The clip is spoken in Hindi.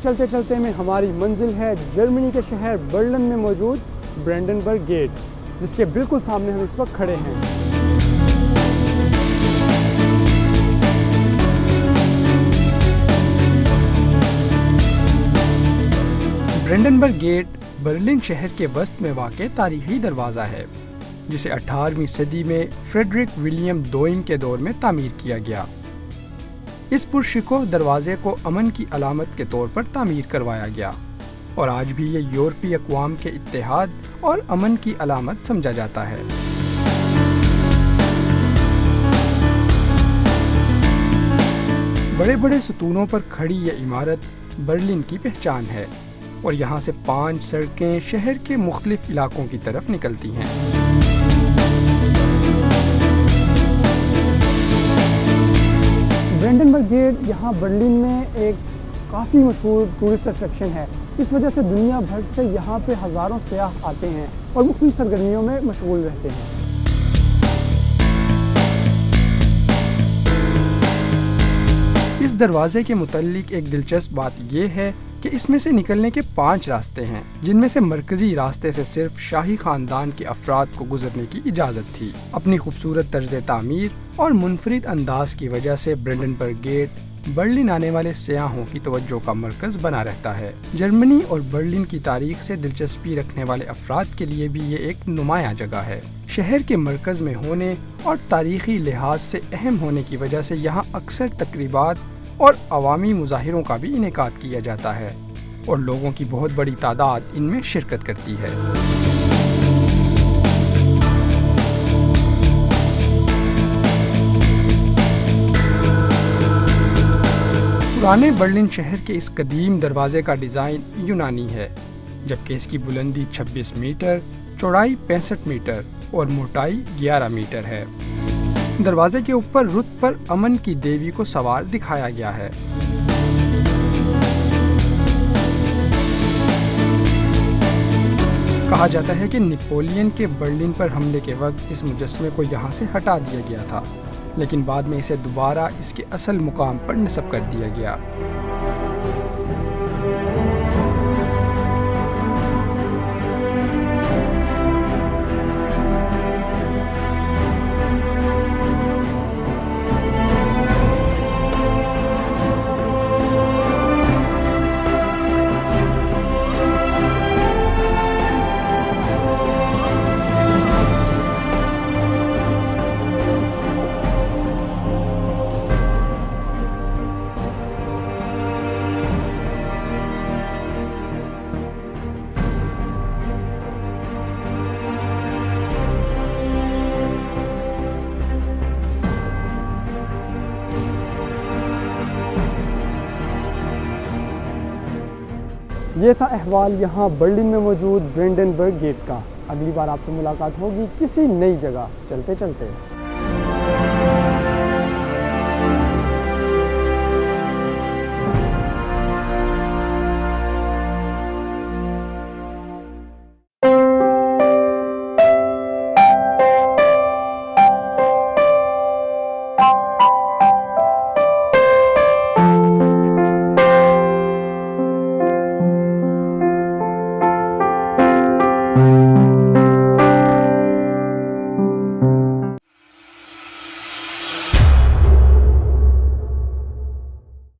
चलते चलते में हमारी मंजिल है जर्मनी के शहर बर्लिन में मौजूद ब्रेंडनबर्ग गेट, जिसके बिल्कुल सामने हम इस वक्त खड़े हैं। ब्रेंडनबर्ग गेट बर्लिन शहर के वस्त में वाक़ तारीखी दरवाज़ा है, जिसे 18वीं सदी में फ्रेडरिक विलियम दोइम के दौर में तामीर किया गया। इस पुरशिकोह दरवाजे को अमन की अलामत के तौर पर तामीर करवाया गया और आज भी ये यूरोपीय अक़वाम के इत्तेहाद और अमन की अलामत समझा जाता है। बड़े बड़े सतूनों पर खड़ी यह इमारत बर्लिन की पहचान है और यहाँ से 5 सड़कें शहर के मुख्तलिफ इलाकों की तरफ निकलती हैं। ब्रेंडनबर्ग गेट यहाँ बर्लिन में एक काफ़ी मशहूर टूरिस्ट अट्रैक्शन है। इस वजह से दुनिया भर से यहाँ पे हज़ारों सयाह आते हैं और मुख्तलिफ सरगर्मियों में मशगूल रहते हैं। इस दरवाजे के मुतल्लिक एक दिलचस्प बात यह है कि इसमें से निकलने के 5 रास्ते हैं, जिनमें से मरकजी रास्ते से सिर्फ शाही खानदान के अफराद को गुजरने की इजाज़त थी। अपनी खूबसूरत तर्ज तामीर और मुनफरिद अंदाज की वजह से ब्रेंडनबर्ग गेट बर्लिन आने वाले सयाहों की तवज्जो का मरकज़ बना रहता है। जर्मनी और बर्लिन की तारीख से दिलचस्पी रखने वाले अफराद के लिए भी ये एक नुमाया जगह है। शहर के मरकज़ में होने और तारीखी लिहाज से अहम होने की वजह से यहाँ अक्सर तकरीबात और अवामी मुज़ाहिरों का भी इनेकाद किया जाता है और लोगों की बहुत बड़ी तादाद इनमें शिरकत करती है। पुराने बर्लिन शहर के इस कदीम दरवाजे का डिज़ाइन यूनानी है, जबकि इसकी बुलंदी 26 मीटर, चौड़ाई 65 मीटर और मोटाई 11 मीटर है। दरवाजे के ऊपर रुत पर अमन की देवी को सवार दिखाया गया है। कहा जाता है कि नेपोलियन के बर्लिन पर हमले के वक्त इस मुजस्मे को यहाँ से हटा दिया गया था, लेकिन बाद में इसे दोबारा इसके असल मुकाम पर नस्ब कर दिया गया। ये था अहवाल यहाँ बर्लिन में मौजूद ब्रेंडनबर्ग गेट का। अगली बार आपसे मुलाकात होगी किसी नई जगह चलते चलते।